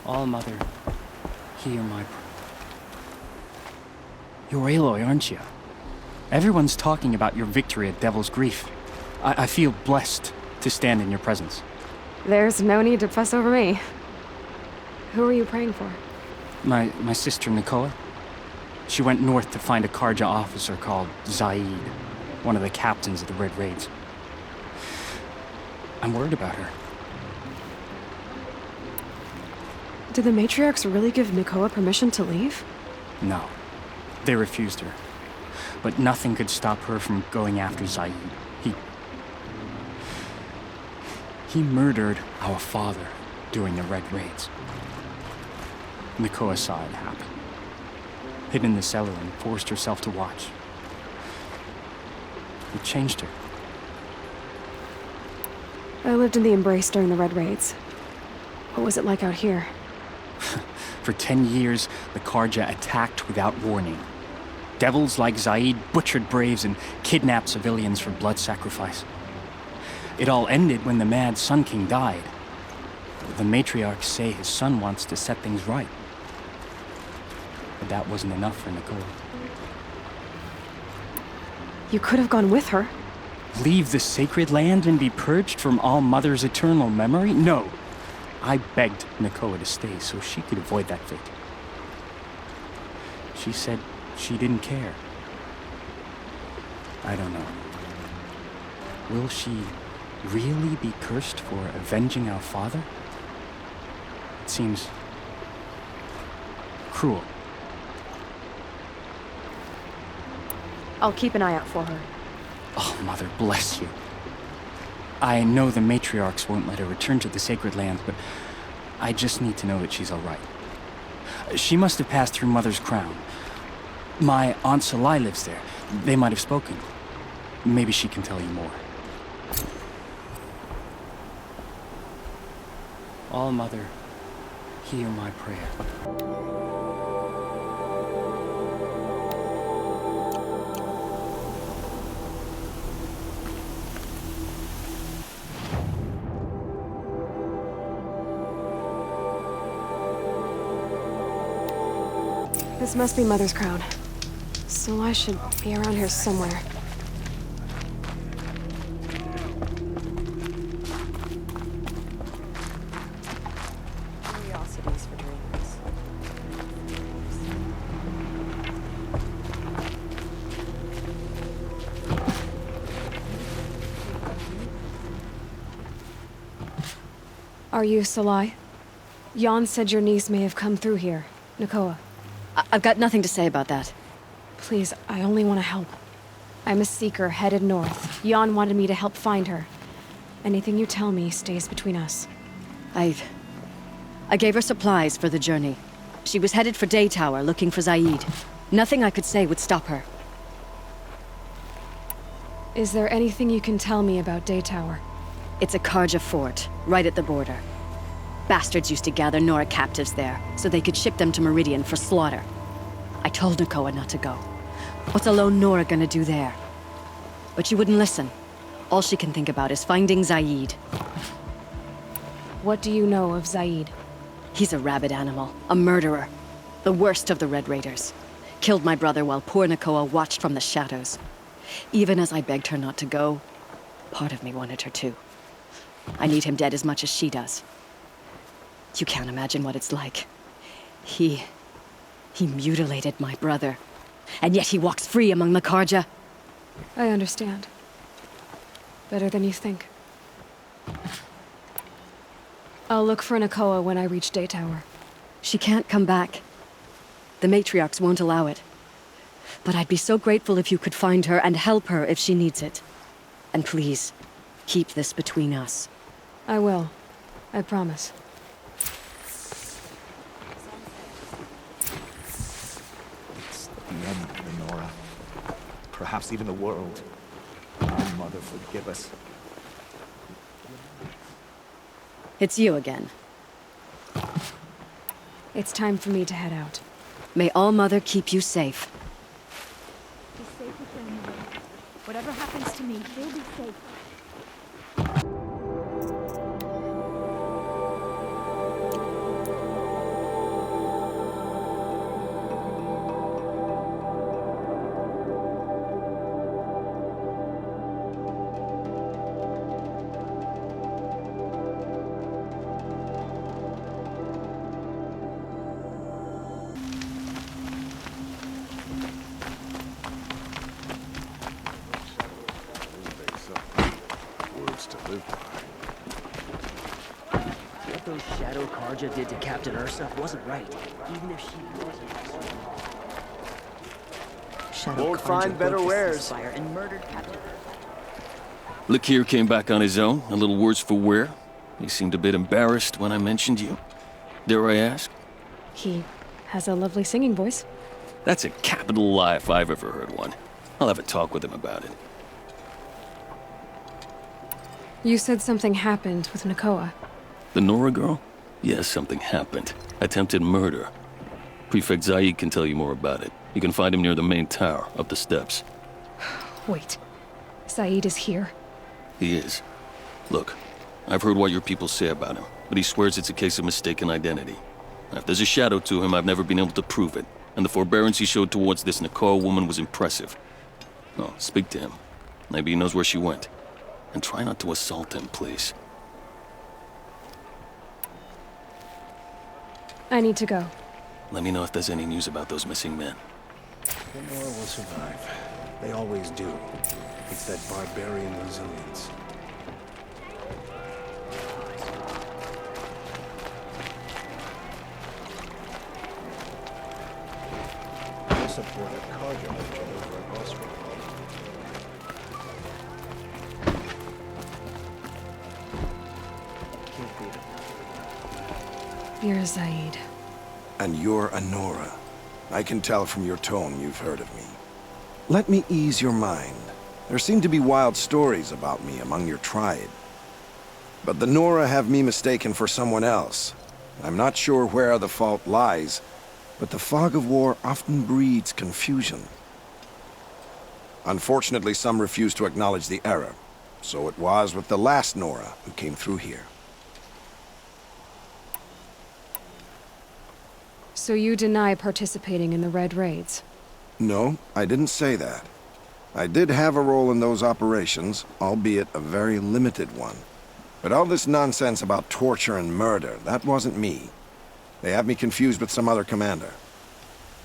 All-Mother, hear my prayer. You're Aloy, aren't you? Everyone's talking about your victory at Devil's Grief. I feel blessed to stand in your presence. There's no need to fuss over me. Who are you praying for? My sister Nakoa. She went north to find a Karja officer called Zaid, one of the captains of the Red Raids. I'm worried about her. Did the matriarchs really give Nakoa permission to leave? No. They refused her. But nothing could stop her from going after Zaid. He murdered our father during the Red Raids. Nakoa saw it happen. Hid in the cellar and forced herself to watch. It changed her. I lived in the Embrace during the Red Raids. What was it like out here? For 10 years, the Karja attacked without warning. Devils like Zaid butchered braves and kidnapped civilians for blood sacrifice. It all ended when the mad Sun King died. The matriarchs say his son wants to set things right. But that wasn't enough for Nakoa. You could have gone with her. Leave the sacred land and be purged from All-Mother's eternal memory? No. I begged Nakoa to stay so she could avoid that fate. She said she didn't care. I don't know. Will she really be cursed for avenging our father? It seems cruel. I'll keep an eye out for her. Oh, Mother, bless you. I know the matriarchs won't let her return to the sacred land, but I just need to know that she's all right. She must have passed through Mother's crown. My Aunt Salai lives there. They might have spoken. Maybe she can tell you more. All-Mother, hear my prayer. This must be Mother's crown. So I should be around here somewhere. Curiosities for dreams. Are you Salai? Jan said your niece may have come through here. Nakoa. I've got nothing to say about that. Please, I only want to help. I'm a seeker headed north. Jan wanted me to help find her. Anything you tell me stays between us. I gave her supplies for the journey. She was headed for Day Tower looking for Zaid. Nothing I could say would stop her. Is there anything you can tell me about Day Tower? It's a Karja fort, right at the border. Bastards used to gather Nora captives there, so they could ship them to Meridian for slaughter. I told Nakoa not to go. What's a lone Nora gonna do there? But she wouldn't listen. All she can think about is finding Zaid. What do you know of Zaid? He's a rabid animal, a murderer. The worst of the Red Raiders. Killed my brother while poor Nakoa watched from the shadows. Even as I begged her not to go, part of me wanted her to. I need him dead as much as she does. You can't imagine what it's like. He mutilated my brother. And yet he walks free among the Karja. I understand. Better than you think. I'll look for Nakoa when I reach Day Tower. She can't come back. The matriarchs won't allow it. But I'd be so grateful if you could find her and help her if she needs it. And please, keep this between us. I will. I promise. The end, Lenora. Perhaps even the world. Oh, Mother, forgive us. It's you again. It's time for me to head out. May All-Mother keep you safe. Be safe with them, Mother. Whatever happens to me, they'll be safe. shadow Karja did to Captain Ursa wasn't right, even if she wasn't. Shadow Won't Karja find better broke the wares. ceasefire and murdered Captain. Look here came back on his own, a little worse for wear. He seemed a bit embarrassed when I mentioned you. Dare I ask? He has a lovely singing voice. That's a capital lie if I've ever heard one. I'll have a talk with him about it. You said something happened with Nakoa. The Nora girl? Yes, something happened. Attempted murder. Prefect Zaid can tell you more about it. You can find him near the main tower, up the steps. Wait. Saeed is here. He is. Look, I've heard what your people say about him, but he swears it's a case of mistaken identity. Now, if there's a shadow to him, I've never been able to prove it, and the forbearance he showed towards this Nakoa woman was impressive. Oh, speak to him. Maybe he knows where she went. And try not to assault him, please. I need to go. Let me know if there's any news about those missing men. The Nora will survive. They always do. It's that barbarian resilience. I support a Karja merchant over at Osprey. Can't beat it. You're Zaid. And you're a Nora. I can tell from your tone you've heard of me. Let me ease your mind. There seem to be wild stories about me among your tribe. But the Nora have me mistaken for someone else. I'm not sure where the fault lies, but the fog of war often breeds confusion. Unfortunately, some refuse to acknowledge the error. So it was with the last Nora who came through here. So you deny participating in the Red Raids? No, I didn't say that. I did have a role in those operations, albeit a very limited one. But all this nonsense about torture and murder, that wasn't me. They have me confused with some other commander.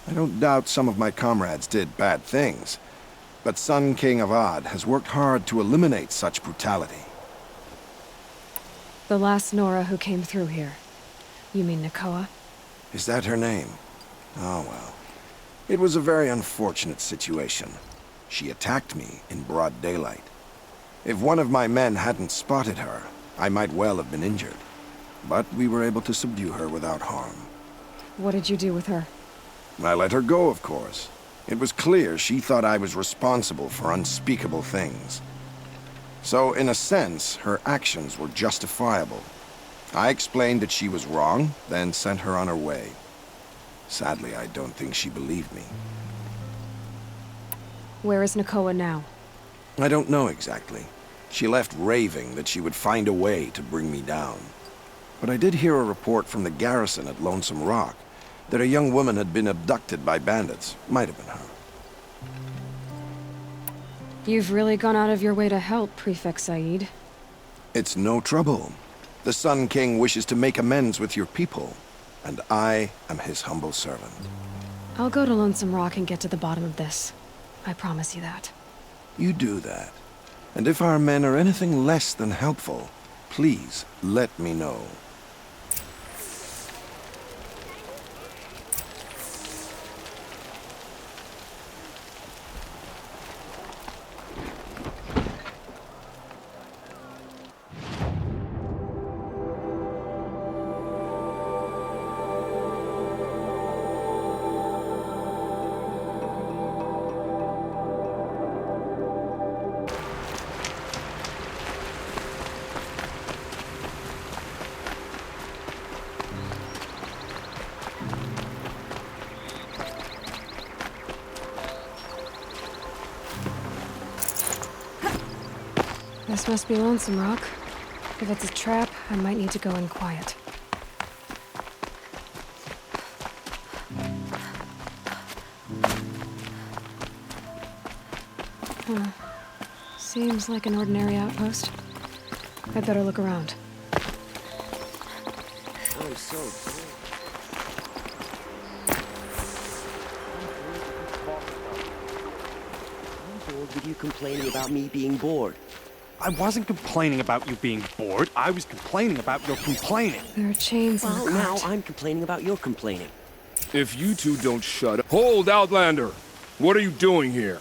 I don't doubt some of my comrades did bad things, but Sun King Avad has worked hard to eliminate such brutality. The last Nora who came through here. You mean Nakoa? Is that her name? Oh well. It was a very unfortunate situation. She attacked me in broad daylight. If one of my men hadn't spotted her, I might well have been injured. But we were able to subdue her without harm. What did you do with her? I let her go, of course. It was clear she thought I was responsible for unspeakable things. So, in a sense, her actions were justifiable. I explained that she was wrong, then sent her on her way. Sadly, I don't think she believed me. Where is Nakoa now? I don't know exactly. She left raving that she would find a way to bring me down. But I did hear a report from the garrison at Lonesome Rock that a young woman had been abducted by bandits. Might have been her. You've really gone out of your way to help, Prefect Said. It's no trouble. The Sun King wishes to make amends with your people, and I am his humble servant. I'll go to Lonesome Rock and get to the bottom of this. I promise you that. You do that. And if our men are anything less than helpful, please let me know. This must be Lonesome Rock. If it's a trap, I might need to go in quiet. Huh. Seems like an ordinary outpost. I'd better look around. Oh, so I'm bored with you complaining about me being bored. I wasn't complaining about you being bored. I was complaining about your complaining. There are chains in Well, the now cart. I'm complaining about your complaining. If you two don't shut up... Hold, Outlander! What are you doing here?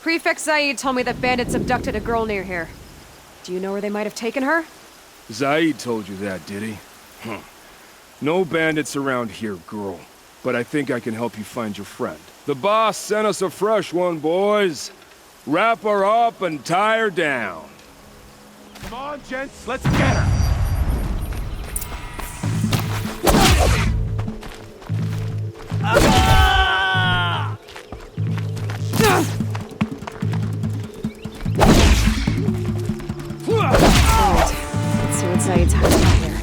Prefect Zaid told me that bandits abducted a girl near here. Do you know where they might have taken her? Zaid told you that, did he? No bandits around here, girl. But I think I can help you find your friend. The boss sent us a fresh one, boys. Wrap her up and tie her down. Come on, gents, let's get her! Alright, let's see what Zaid's hiding out here.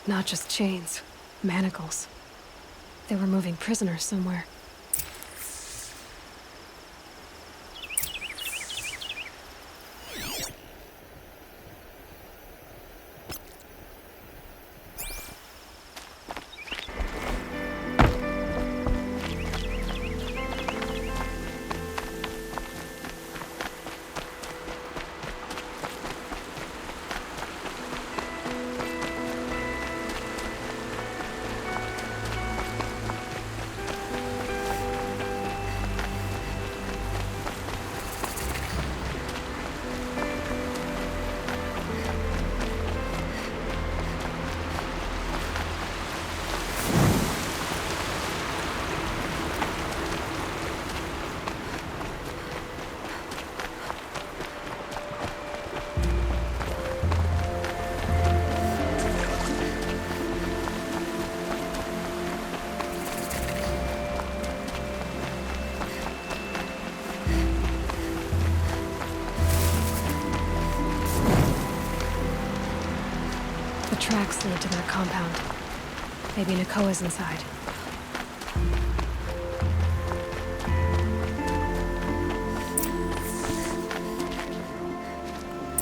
Not just chains, manacles. They were moving prisoners somewhere. The tracks lead to their compound. Maybe Nakoa's inside.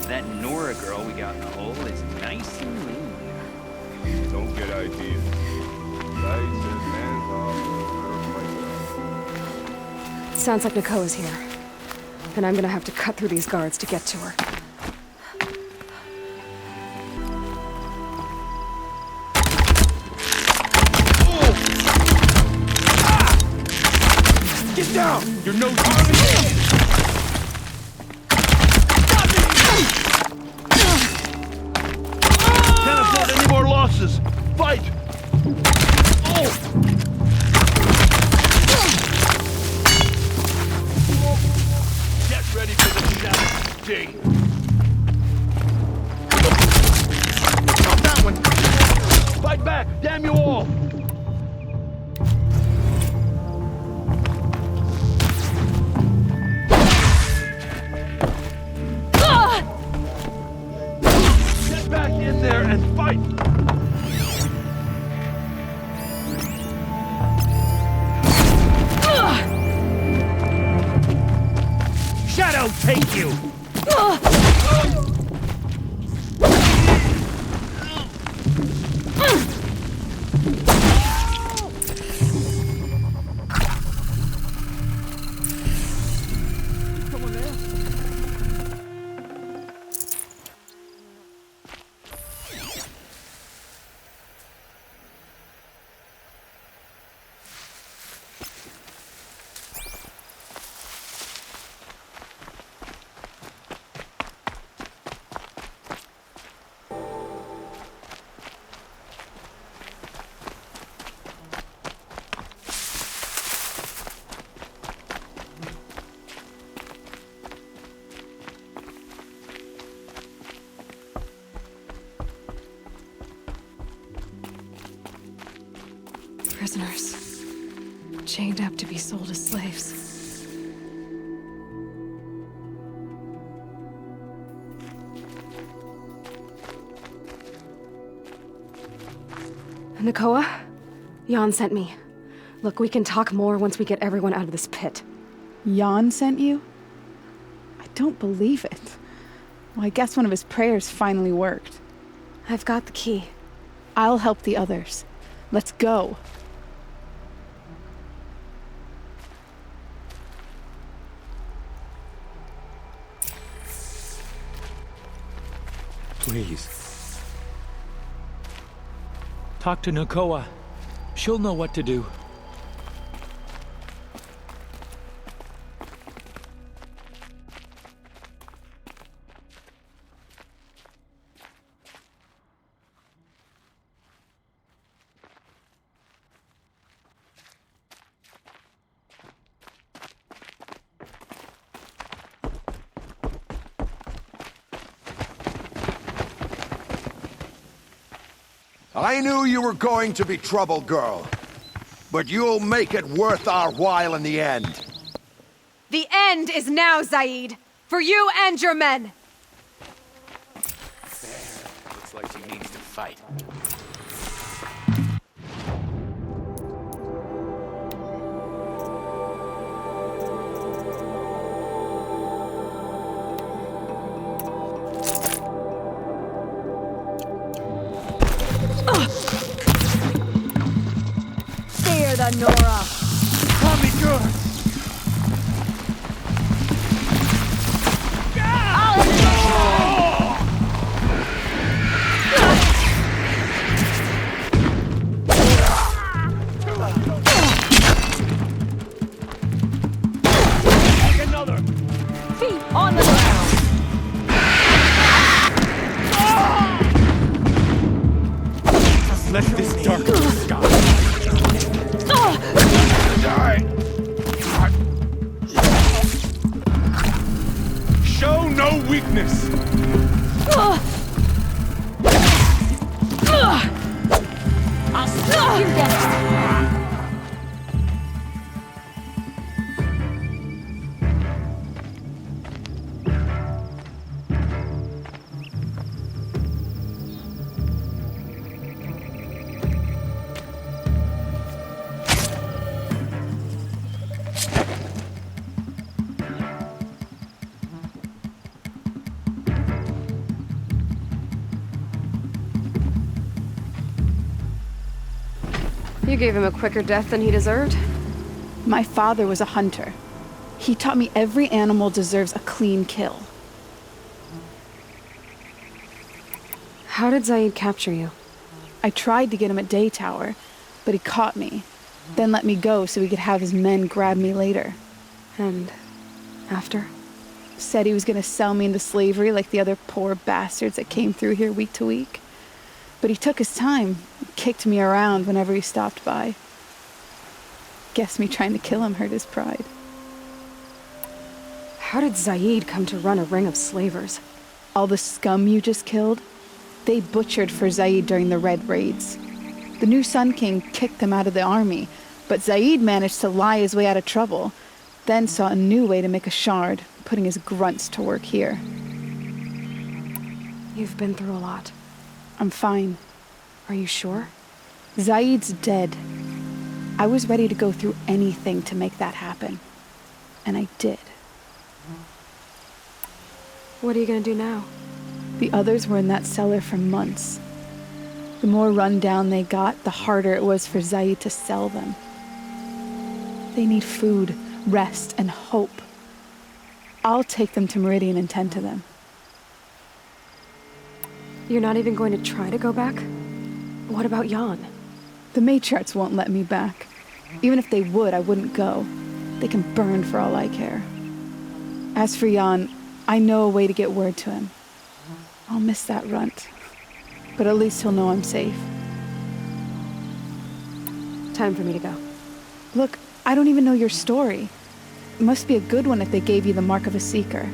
That Nora girl we got in the hole is nice and lean. Don't get ideas. Zaid says hands off. Sounds like Nakoa's here. And I'm gonna have to cut through these guards to get to her. Get down! Your nose is... Can't afford any more losses! Fight! Get ready for the shadow sting! Not that one! Fight back! Damn you all! Get back in there and fight! Shadow take you! Prisoners. Chained up to be sold as slaves. Nakoa? Jan sent me. Look, we can talk more once we get everyone out of this pit. Jan sent you? I don't believe it. Well, I guess one of his prayers finally worked. I've got the key. I'll help the others. Let's go. Please. Talk to Nakoa. She'll know what to do. I knew you were going to be trouble, girl. But you'll make it worth our while in the end. The end is now, Zaid! For you and your men! Looks like she needs to fight. Fear the Nora! Call me good! Take another! Feet on the ground! Just let this darken the sky. Show no weakness! I'll stop you next! You gave him a quicker death than he deserved? My father was a hunter. He taught me every animal deserves a clean kill. How did Zaid capture you? I tried to get him at Day Tower, but he caught me, then let me go so he could have his men grab me later. And after? Said he was gonna sell me into slavery like the other poor bastards that came through here week to week. But he took his time, kicked me around whenever he stopped by. Guess me trying to kill him hurt his pride. How did Zaid come to run a ring of slavers? All the scum you just killed, they butchered for Zaid during the Red Raids. The new Sun King kicked them out of the army, but Zaid managed to lie his way out of trouble, then saw a new way to make a shard, putting his grunts to work here. You've been through a lot. I'm fine. Are you sure? Zaid's dead. I was ready to go through anything to make that happen. And I did. What are you gonna do now? The others were in that cellar for months. The more run down they got, the harder it was for Zaid to sell them. They need food, rest, and hope. I'll take them to Meridian and tend to them. You're not even going to try to go back? What about Jan? The matriarchs won't let me back. Even if they would, I wouldn't go. They can burn for all I care. As for Jan, I know a way to get word to him. I'll miss that runt. But at least he'll know I'm safe. Time for me to go. Look, I don't even know your story. It must be a good one if they gave you the mark of a seeker.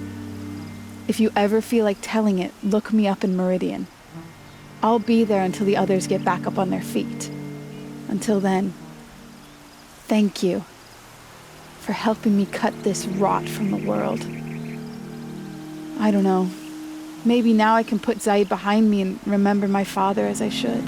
If you ever feel like telling it, look me up in Meridian. I'll be there until the others get back up on their feet. Until then, thank you for helping me cut this rot from the world. I don't know. Maybe now I can put Zaid behind me and remember my father as I should.